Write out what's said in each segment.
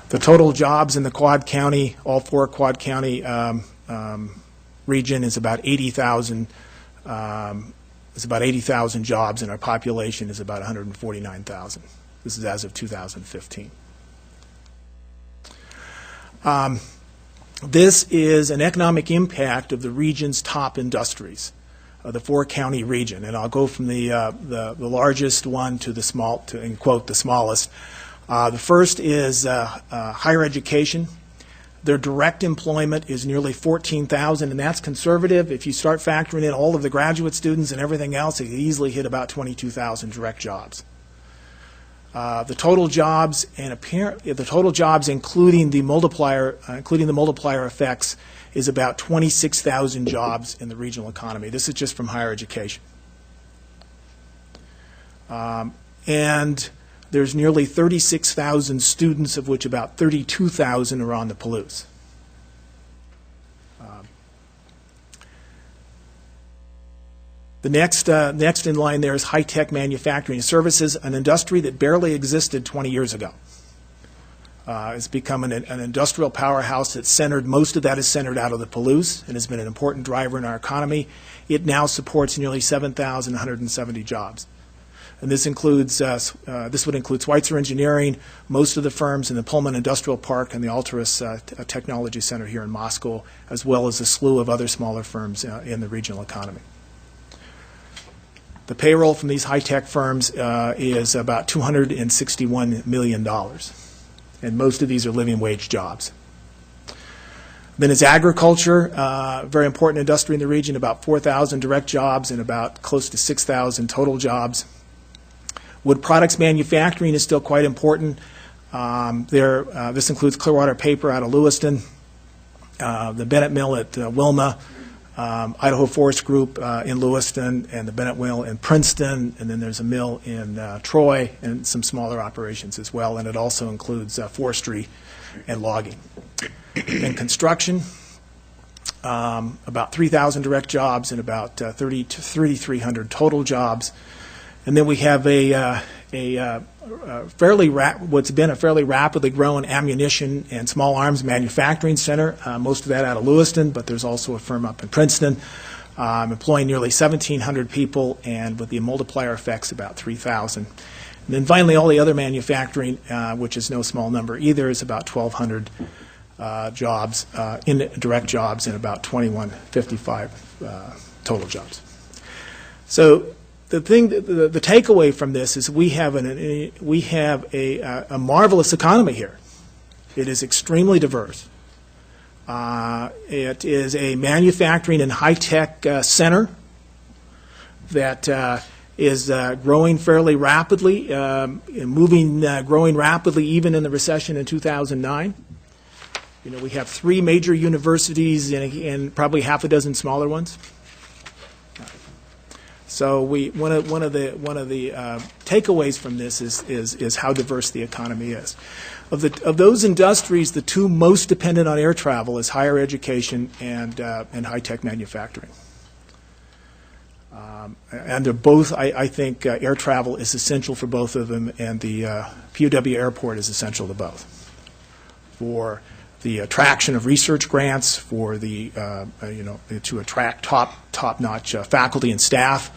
The total jobs in the Quad County, all four Quad County region, is about 80,000. It's about 80,000 jobs, and our population is about 149,000. This is as of 2015. This is an economic impact of the region's top industries, the four-county region, and I'll go from the largest one to the small, to in quote the smallest. The first is higher education. Their direct employment is nearly 14,000, and that's conservative. If you start factoring in all of the graduate students and everything else, it could easily hit about 22,000 direct jobs. The total jobs including the multiplier effects is about 26,000 jobs in the regional economy. This is just from higher education. And there's nearly 36,000 students, of which about 32,000 are on the Palouse. The next in line there is high-tech manufacturing services, an industry that barely existed 20 years ago. It's become an industrial powerhouse that's centered, most of that is centered out of the Palouse and has been an important driver in our economy. It now supports nearly 7,170 jobs. And this includes, this would include Schweitzer Engineering, most of the firms in the Pullman Industrial Park and the Altaris Technology Center here in Moscow, as well as a slew of other smaller firms in the regional economy. The payroll from these high-tech firms is about $261 million, and most of these are living wage jobs. Then is agriculture, very important industry in the region, about 4,000 direct jobs and about close to 6,000 total jobs. Wood products manufacturing is still quite important. This includes Clearwater Paper out of Lewiston, the Bennett Mill at Wilma, Idaho Forest Group in Lewiston, and the Bennett Mill in Princeton, and then there's a mill in Troy and some smaller operations as well, and it also includes forestry and logging. And construction, about 3,000 direct jobs and about 3,300 total jobs. And then we have what's been a fairly rapidly growing ammunition and small arms manufacturing center, most of that out of Lewiston, but there's also a firm up in Princeton, employing nearly 1,700 people, and with the multiplier effects, about 3,000. And then finally, all the other manufacturing, which is no small number either, is about 1,200 jobs, direct jobs, and about 2,155 total jobs. So the takeaway from this is we have a marvelous economy here. It is extremely diverse. It is a manufacturing and high-tech center that is growing fairly rapidly, growing rapidly even in the recession in 2009. You know, we have 3 major universities and probably half a dozen smaller ones. So one of the takeaways from this is how diverse the economy is. Of those industries, the 2 most dependent on air travel is higher education and high-tech manufacturing. And they're both, I think, air travel is essential for both of them, and the POW airport is essential to both. For the attraction of research grants, for the to attract top-notch faculty and staff,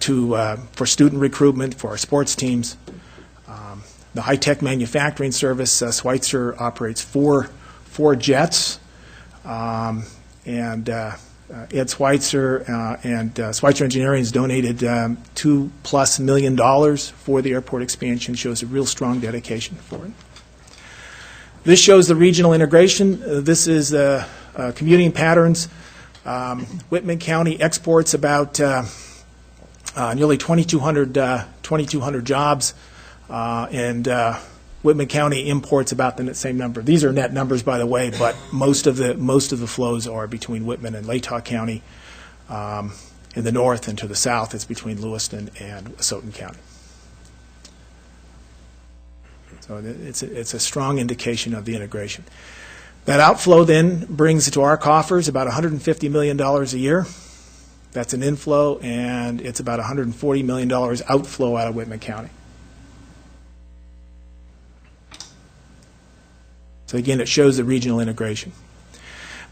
for student recruitment, for our sports teams. The high-tech manufacturing service, Schweitzer operates four jets, and Ed Schweitzer and Schweitzer Engineering has donated $2+ million for the airport expansion. Shows a real strong dedication for it. This shows the regional integration. This is commuting patterns. Whitman County exports about nearly 2,200 jobs, and Whitman County imports about the same number. These are net numbers, by the way, but most of the flows are between Whitman and Latah County. In the north and to the south, it's between Lewiston and Wausotin County. So it's a strong indication of the integration. That outflow then brings to our coffers about $150 million a year. That's an inflow, and it's about $140 million outflow out of Whitman County. So again, it shows the regional integration.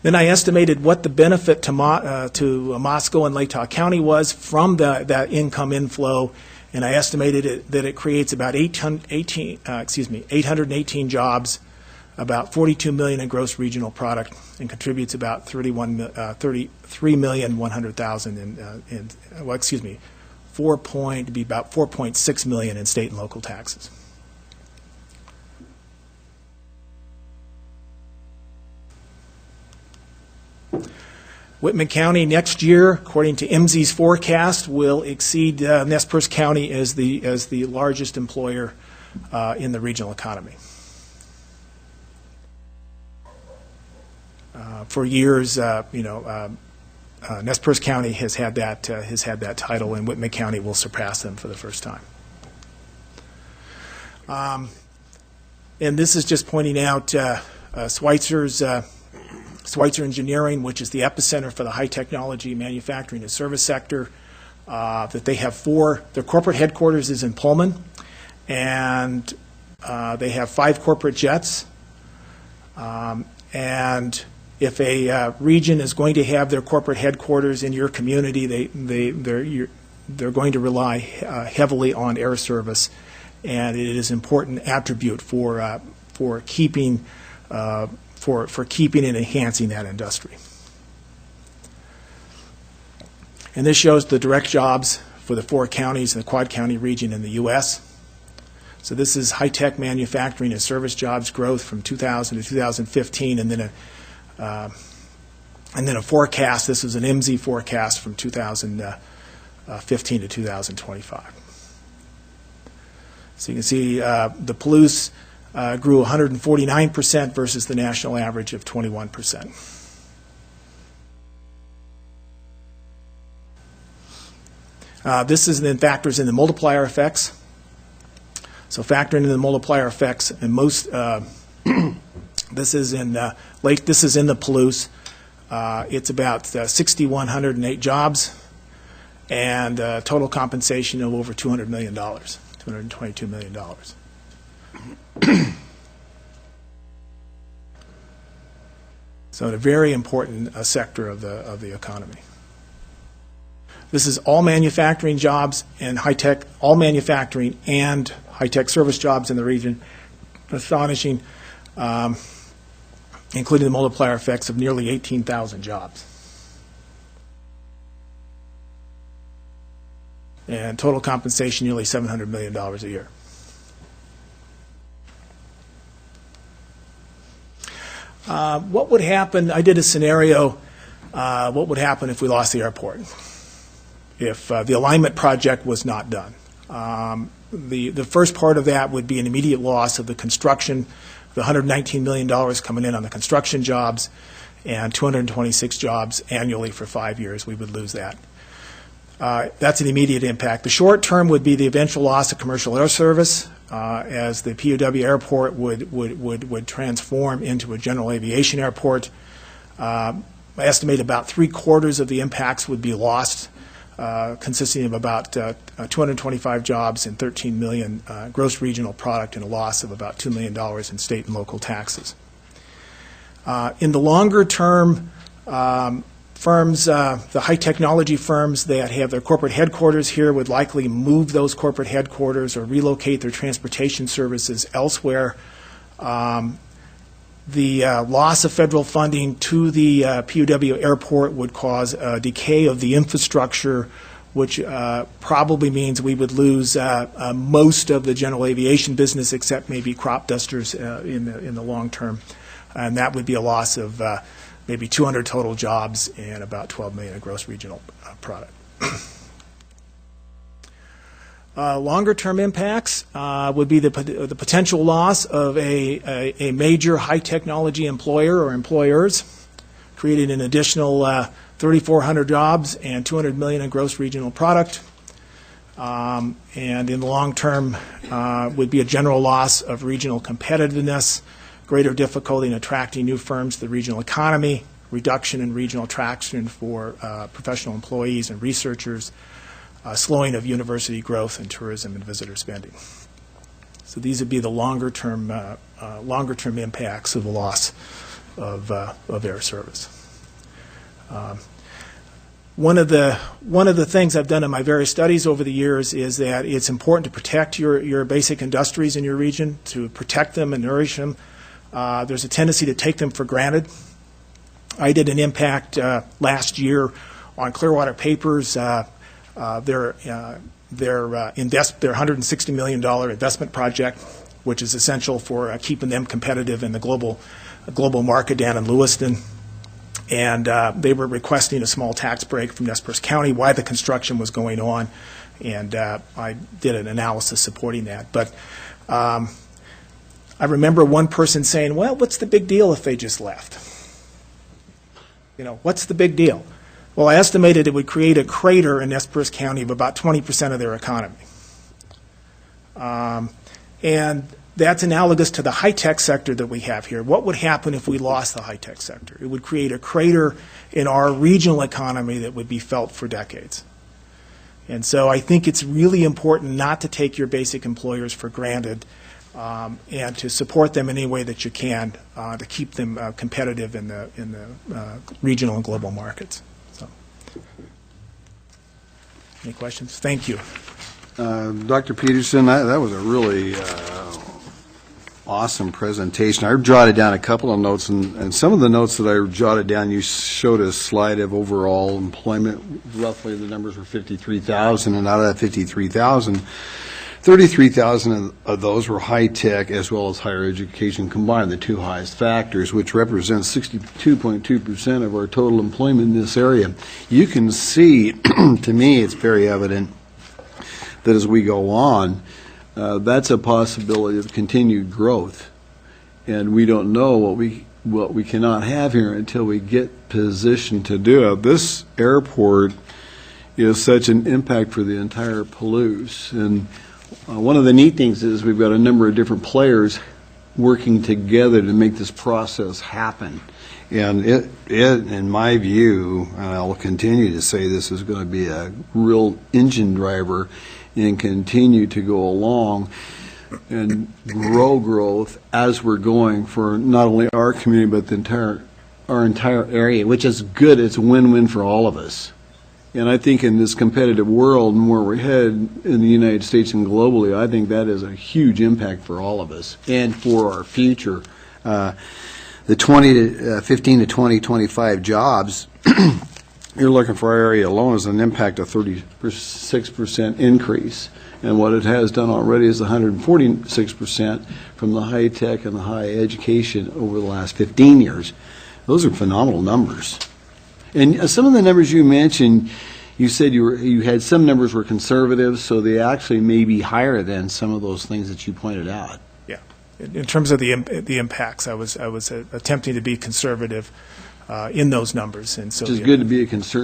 Then I estimated what the benefit to Moscow and Lake Tahoe County was from that income inflow, and I estimated that it creates about 818 jobs, about $42 million in gross regional product, and contributes about about $4.6 million in state and local taxes. Whitman County next year, according to IMSI's forecast, will exceed Nez Perce County as the largest employer in the regional economy. For years, Nez Perce County has had that title, and Whitman County will surpass them for the first time. And this is just pointing out Schweitzer Engineering, which is the epicenter for the high technology manufacturing and service sector, that they have their corporate headquarters is in Pullman, and they have 5 corporate jets. And if a region is going to have their corporate headquarters in your community, they're going to rely heavily on air service, and it is an important attribute for keeping and enhancing that industry. And this shows the direct jobs for the 4 counties in the Quad County region in the U.S. So this is high-tech manufacturing and service jobs growth from 2000 to 2015, and then a forecast. This is an IMSI forecast from 2015 to 2025. So you can see the Palouse grew 149% versus the national average of 21%. This is then factors in the multiplier effects. So factoring in the multiplier effects, and most this is in the Palouse. It's about 6,108 jobs, and total compensation of over $200 million, $222 million. So a very important sector of the economy. This is all manufacturing jobs and high-tech, all manufacturing and high-tech service jobs in the region. Astonishing, including the multiplier effects of nearly 18,000 jobs. And total compensation nearly $700 million a year. What would happen, I did a scenario, what would happen if we lost the airport, if the alignment project was not done. The first part of that would be an immediate loss of the construction, the $119 million coming in on the construction jobs, and 226 jobs annually for 5 years. We would lose that. That's an immediate impact. The short term would be the eventual loss of commercial air service, as the POW airport would transform into a general aviation airport. I estimate about 3/4 of the impacts would be lost, consisting of about 225 jobs and 13 million gross regional product, and a loss of about $2 million in state and local taxes. In the longer term, firms, the high technology firms that have their corporate headquarters here would likely move those corporate headquarters or relocate their transportation services elsewhere. The loss of federal funding to the POW airport would cause a decay of the infrastructure, which probably means we would lose most of the general aviation business, except maybe crop dusters in the long term. And that would be a loss of maybe 200 total jobs and about 12 million in gross regional product. Longer-term impacts would be the potential loss of a major high-technology employer or employers, creating an additional 3,400 jobs and 200 million in gross regional product. And in the long term would be a general loss of regional competitiveness, greater difficulty in attracting new firms to the regional economy, reduction in regional attraction for professional employees and researchers, slowing of university growth and tourism and visitor spending. So these would be the longer-term impacts of the loss of air service. One of the things I've done in my various studies over the years is that it's important to protect your basic industries in your region, to protect them and nourish them. There's a tendency to take them for granted. I did an impact last year on Clearwater Papers. Their $160 million investment project, which is essential for keeping them competitive in the global market down in Lewiston. And they were requesting a small tax break from Nez Perce County while the construction was going on, and I did an analysis supporting that. But I remember one person saying, well, what's the big deal if they just left? You know, what's the big deal? Well, I estimated it would create a crater in Nez Perce County of about 20% of their economy. And that's analogous to the high-tech sector that we have here. What would happen if we lost the high-tech sector? It would create a crater in our regional economy that would be felt for decades. And so I think it's really important not to take your basic employers for granted and to support them in any way that you can to keep them competitive in the regional and global markets. So, any questions? Thank you. Dr. Peterson, that was a really awesome presentation. I jotted down a couple of notes, and some of the notes that I jotted down, you showed a slide of overall employment. Roughly the numbers were 53,000, and out of that 53,000, 33,000 of those were high-tech as well as higher education combined, the two highest factors, which represents 62.2% of our total employment in this area. You can see, to me, it's very evident that as we go on, that's a possibility of continued growth, and we don't know what we cannot have here until we get positioned to do it. This airport is such an impact for the entire Palouse, and one of the neat things is we've got a number of different players working together to make this process happen. And it, in my view, and I'll continue to say this, is going to be a real engine driver and continue to go along and grow growth as we're going for not only our community but our entire area, which is good. It's a win-win for all of us. And I think in this competitive world and where we're headed in the United States and globally, I think that is a huge impact for all of us and for our future. The 15 to 20, 25 jobs you're looking for our area alone is an impact of 36% increase. And what it has done already is 146% from the high tech and the high education over the last 15 years. Those are phenomenal numbers. And some of the numbers you mentioned, you said you had some numbers were conservative, so they actually may be higher than some of those things that you pointed out. Yeah, in terms of the impacts, I was attempting to be conservative in those numbers, and so which is good to be a conservative.